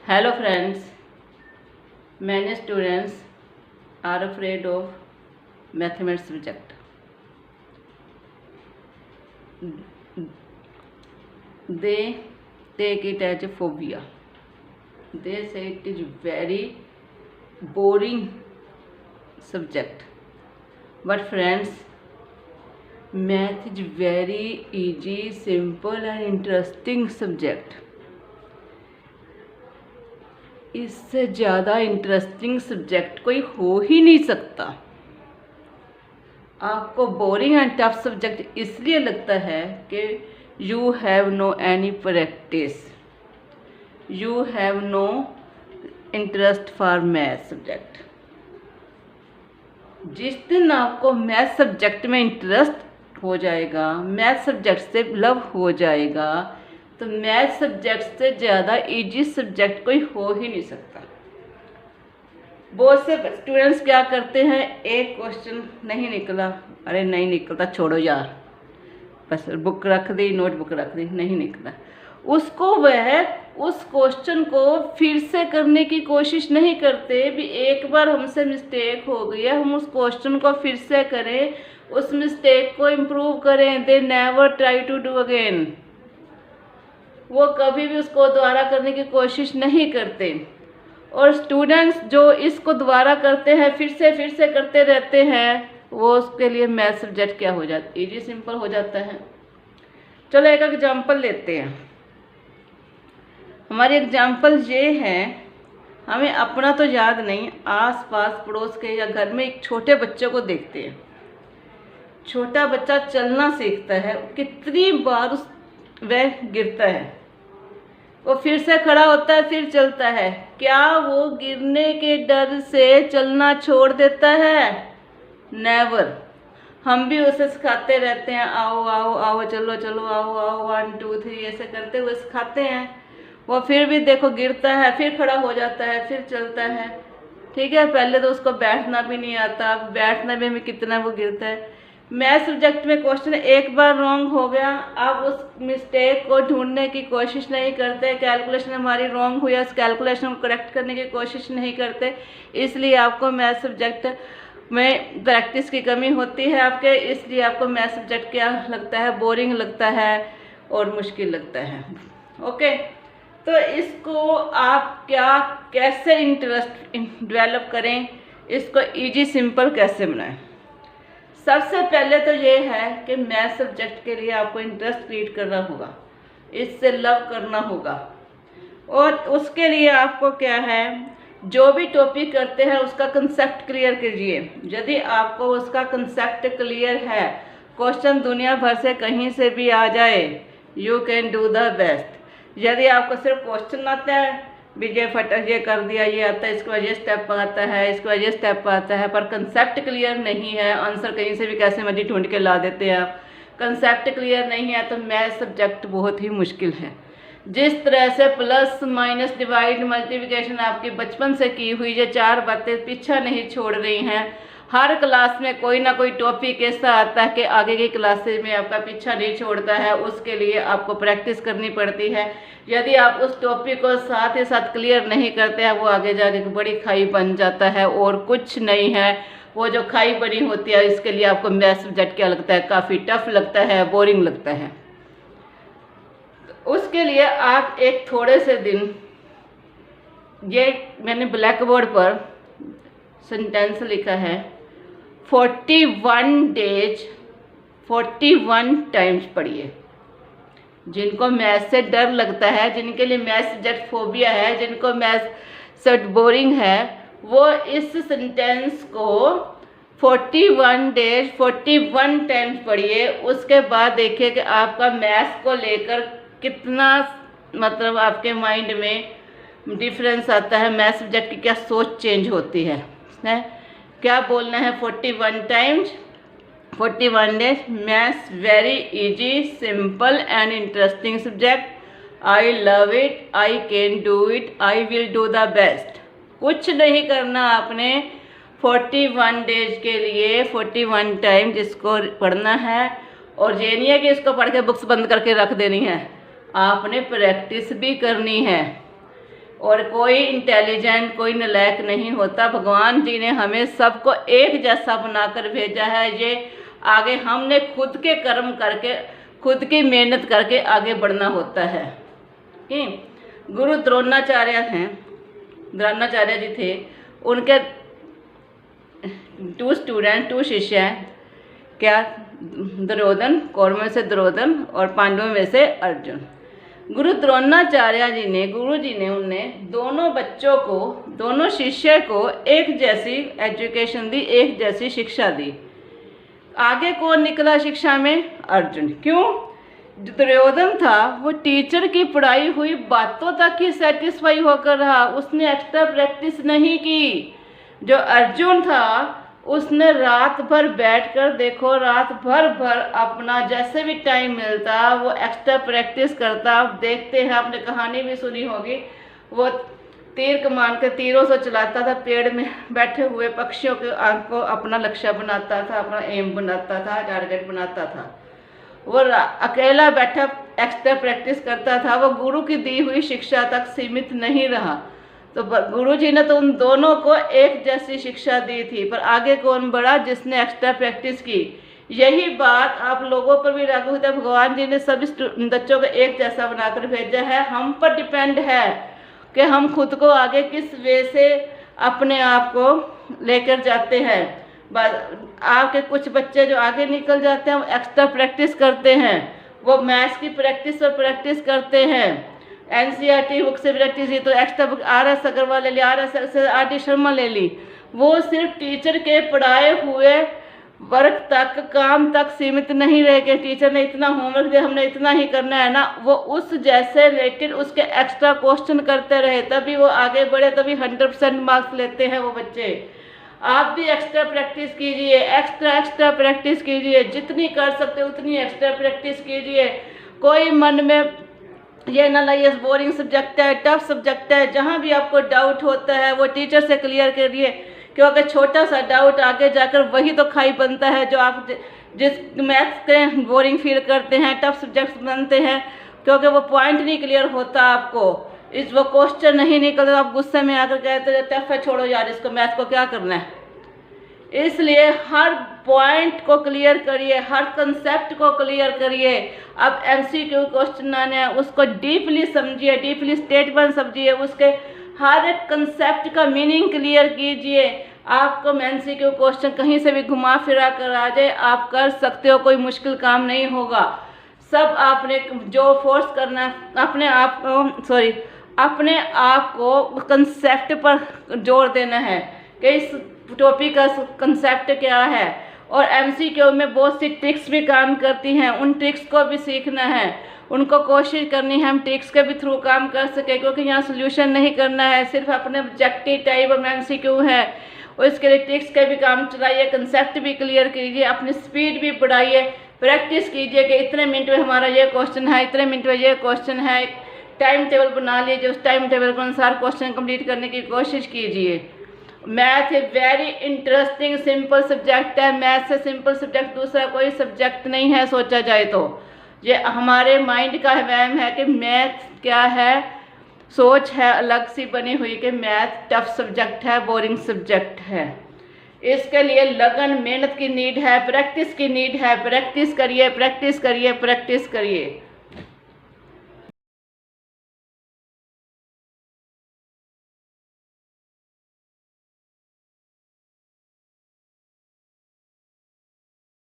Hello friends, many students are afraid of mathematics subject. They take it as a phobia. They say it is very boring subject. But friends, math is very easy, simple and interesting subject. इससे ज़्यादा interesting subject कोई हो ही नहीं सकता। आपको boring and tough subject इसलिए लगता है कि you have no any practice, you have no interest for math subject. जिस दिन आपको मैथ सब्जेक्ट में इंटरेस्ट हो जाएगा, मैथ सब्जेक्ट से लव हो जाएगा, तो मैथ सब्जेक्ट से ज़्यादा इजी सब्जेक्ट कोई हो ही नहीं सकता। बहुत से स्टूडेंट्स क्या करते हैं, एक क्वेश्चन नहीं निकला, अरे नहीं निकलता छोड़ो यार, बस बुक रख दी, नोटबुक रख दी, नहीं निकला। उसको वह उस क्वेश्चन को फिर से करने की कोशिश नहीं करते भी एक बार हमसे मिस्टेक हो गई है, हम उस क्वेश्चन को फिर से करें, उस मिस्टेक को इम्प्रूव करें। They never try to do again. वो कभी भी उसको दोबारा करने की कोशिश नहीं करते। और स्टूडेंट्स जो इसको दोबारा करते हैं, फिर से करते रहते हैं, वो उसके लिए मैथ सब्जेक्ट क्या हो जाता है, इजी सिंपल हो जाता है। चलो एक एग्जांपल लेते हैं। हमारी एग्जांपल ये है, हमें अपना तो याद नहीं, आस पास पड़ोस के या घर में एक छोटे बच्चे को देखते हैं। छोटा बच्चा चलना सीखता है, कितनी बार वह गिरता है, वो फिर से खड़ा होता है, फिर चलता है। क्या वो गिरने के डर से चलना छोड़ देता है? नेवर। हम भी उसे सिखाते रहते हैं, आओ आओ आओ, चलो चलो, आओ आओ, 1 2 3 ऐसे करते हुए सिखाते हैं। वो फिर भी देखो गिरता है, फिर खड़ा हो जाता है, फिर चलता है। ठीक है, पहले तो उसको बैठना भी नहीं आता, बैठने में भी कितना वो गिरता है। मैथ सब्जेक्ट में क्वेश्चन एक बार रॉन्ग हो गया, आप उस मिस्टेक को ढूंढने की कोशिश नहीं करते। कैलकुलेशन हमारी रॉन्ग हुई है, उस कैलकुलेशन को करेक्ट करने की कोशिश नहीं करते। इसलिए आपको मैथ सब्जेक्ट में प्रैक्टिस की कमी होती है आपके, इसलिए आपको मैथ सब्जेक्ट क्या लगता है, बोरिंग लगता है और मुश्किल लगता है। ओके, तो इसको आप कैसे इंटरेस्ट डेवलप करें, इसको इजी सिंपल कैसे बनाएं। सबसे पहले तो ये है कि मैथ सब्जेक्ट के लिए आपको इंटरेस्ट क्रिएट करना होगा, इससे लव करना होगा। और उसके लिए आपको क्या है, जो भी टॉपिक करते हैं उसका कंसेप्ट क्लियर कीजिए। यदि आपको उसका कंसेप्ट क्लियर है, क्वेश्चन दुनिया भर से कहीं से भी आ जाए, you can do the best. यदि आपको सिर्फ क्वेश्चन आता है, विजय फटक ये कर दिया, ये आता है, इसके बाद ये स्टेप आता है, इसके बाद ये स्टेप आता है, पर कंसेप्ट क्लियर नहीं है, आंसर कहीं से भी कैसे मर्जी ढूंढ के ला देते हैं आप। कंसेप्ट क्लियर नहीं है तो मैथ सब्जेक्ट बहुत ही मुश्किल है। जिस तरह से प्लस माइनस डिवाइड मल्टीप्लिकेशन आपकी बचपन से की हुई ये 4 बातें पीछा नहीं छोड़ रही हैं। हर क्लास में कोई ना कोई टॉपिक ऐसा आता है कि आगे की क्लासेज में आपका पीछा नहीं छोड़ता है, उसके लिए आपको प्रैक्टिस करनी पड़ती है। यदि आप उस टॉपिक को साथ ही साथ क्लियर नहीं करते हैं, वो आगे जाके बड़ी खाई बन जाता है और कुछ नहीं है। वो जो खाई बनी होती है, इसके लिए आपको मैथ सब्जेक्ट क्या लगता है, काफ़ी टफ लगता है, बोरिंग लगता है। उसके लिए आप एक थोड़े से दिन, ये मैंने ब्लैक बोर्ड पर सेंटेंस लिखा है, 41 डेज 41 टाइम्स पढ़िए। जिनको मैथ से डर लगता है, जिनके लिए मैथ सब्जेक्ट फोबिया है, जिनको मैथ सब्जेक्ट बोरिंग है, वो इस सेंटेंस को 41 डेज 41 टाइम्स पढ़िए। उसके बाद देखिए कि आपका मैथ को लेकर कितना मतलब आपके माइंड में डिफरेंस आता है, मैथ सब्जेक्ट की क्या सोच चेंज होती है। क्या बोलना है, 41 times 41 days, maths very easy simple and interesting subject. I love it, I can do it, I will do the best. कुछ नहीं करना आपने 41 डेज के लिए 41 टाइम जिसको पढ़ना है। और ये नहीं है कि इसको पढ़ के बुक्स बंद करके रख देनी है, आपने प्रैक्टिस भी करनी है। और कोई इंटेलिजेंट, कोई नालायक नहीं होता। भगवान जी ने हमें सबको एक जैसा बनाकर भेजा है। ये आगे हमने खुद के कर्म करके, खुद की मेहनत करके आगे बढ़ना होता है। गुरु द्रोणाचार्य हैं, द्रोणाचार्य जी थे, उनके 2 स्टूडेंट, 2 शिष्य हैं। क्या? दुर्योधन, कौरवों से दुर्योधन और पांडवों में से अर्जुन। गुरु द्रोणाचार्य जी ने, गुरु जी ने उन्हें दोनों बच्चों को, दोनों शिष्य को एक जैसी एजुकेशन दी, एक जैसी शिक्षा दी। आगे कौन निकला शिक्षा में? अर्जुन। क्यों? जो दुर्योधन था वो टीचर की पढ़ाई हुई बातों तक ही सेटिस्फाई होकर रहा, उसने एक्स्ट्रा प्रैक्टिस नहीं की। जो अर्जुन था उसने रात भर बैठकर, देखो रात भर अपना जैसे भी टाइम मिलता वो एक्स्ट्रा प्रैक्टिस करता। आप देखते हैं, आपने कहानी भी सुनी होगी, वो तीर कमान के तीरों से चलाता था, पेड़ में बैठे हुए पक्षियों के आंख को अपना लक्ष्य बनाता था, अपना एम बनाता था, टारगेट बनाता था। वो अकेला बैठा एक्स्ट्रा प्रैक्टिस करता था। वो गुरु की दी हुई शिक्षा तक सीमित नहीं रहा। तो गुरु जी ने तो उन दोनों को एक जैसी शिक्षा दी थी, पर आगे कौन बढ़ा? जिसने एक्स्ट्रा प्रैक्टिस की। यही बात आप लोगों पर भी लागू होता है। भगवान जी ने सभी बच्चों को एक जैसा बनाकर भेजा है। हम पर डिपेंड है कि हम खुद को आगे किस वे से अपने आप को लेकर जाते हैं। आपके कुछ बच्चे जो आगे निकल जाते हैं वो एक्स्ट्रा प्रैक्टिस करते हैं, वो मैथ्स की प्रैक्टिस करते हैं, NCERT बुक से प्रैक्टिस की, तो एक्स्ट्रा बुक RS अग्रवाल ले ली, RD शर्मा ले ली। वो सिर्फ टीचर के पढ़ाए हुए वर्क तक, काम तक सीमित नहीं रह के टीचर ने इतना होमवर्क दिया हमने इतना ही करना है ना, वो उस जैसे रिलेटेड उसके एक्स्ट्रा क्वेश्चन करते रहे, तभी वो आगे बढ़े, तभी 100% मार्क्स लेते हैं वो बच्चे। आप भी एक्स्ट्रा प्रैक्टिस कीजिए, एक्स्ट्रा प्रैक्टिस कीजिए, जितनी कर सकते उतनी एक्स्ट्रा प्रैक्टिस कीजिए। कोई मन में ये ना लाइए बोरिंग सब्जेक्ट है, टफ सब्जेक्ट है। जहाँ भी आपको डाउट होता है वो टीचर से क्लियर करिए, क्योंकि छोटा सा डाउट आगे जाकर वही तो खाई बनता है जो आप जिस मैथ्स के बोरिंग फील करते हैं, टफ सब्जेक्ट्स बनते हैं, क्योंकि वो पॉइंट नहीं क्लियर होता आपको, इस वो क्वेश्चन नहीं निकलता, आप गुस्से में आकर कहते हैं टफ है, छोड़ो यार इसको, मैथ को क्या करना है। इसलिए हर पॉइंट को क्लियर करिए, हर कंसेप्ट को क्लियर करिए। अब MCQ क्वेश्चन आने हैं, उसको डीपली समझिए, डीपली स्टेटमेंट समझिए, उसके हर एक कंसेप्ट का मीनिंग क्लियर कीजिए। आपको MCQ क्वेश्चन कहीं से भी घुमा फिरा कर आ जाए, आप कर सकते हो, कोई मुश्किल काम नहीं होगा। सब आपने जो फोर्स करना है अपने आप को कंसेप्ट पर जोर देना है कि इस टॉपिक का कंसेप्ट क्या है। और MCQ में बहुत सी ट्रिक्स भी काम करती हैं, उन ट्रिक्स को भी सीखना है, उनको कोशिश करनी है हम ट्रिक्स के भी थ्रू काम कर सके, क्योंकि यहाँ सोल्यूशन नहीं करना है, सिर्फ अपने ऑब्जेक्टिव टाइप में MCQ है। और इसके लिए ट्रिक्स के भी काम चलाइए, कंसेप्ट भी क्लियर कीजिए, अपनी स्पीड भी बढ़ाइए, प्रैक्टिस कीजिए कि इतने मिनट में हमारा ये क्वेश्चन है, इतने मिनट में ये क्वेश्चन है। टाइम टेबल बना लीजिए, उस टाइम टेबल के अनुसार क्वेश्चन कंप्लीट करने की कोशिश कीजिए। Math a very interesting simple subject है। मैथ से सिंपल सब्जेक्ट दूसरा कोई सब्जेक्ट नहीं है सोचा जाए तो। ये हमारे माइंड का वहम है कि मैथ क्या है, सोच है अलग सी बनी हुई कि मैथ टफ सब्जेक्ट है, बोरिंग सब्जेक्ट है। इसके लिए लगन, मेहनत की नीड है, प्रैक्टिस की नीड है। प्रैक्टिस करिए, प्रैक्टिस करिए, प्रैक्टिस करिए।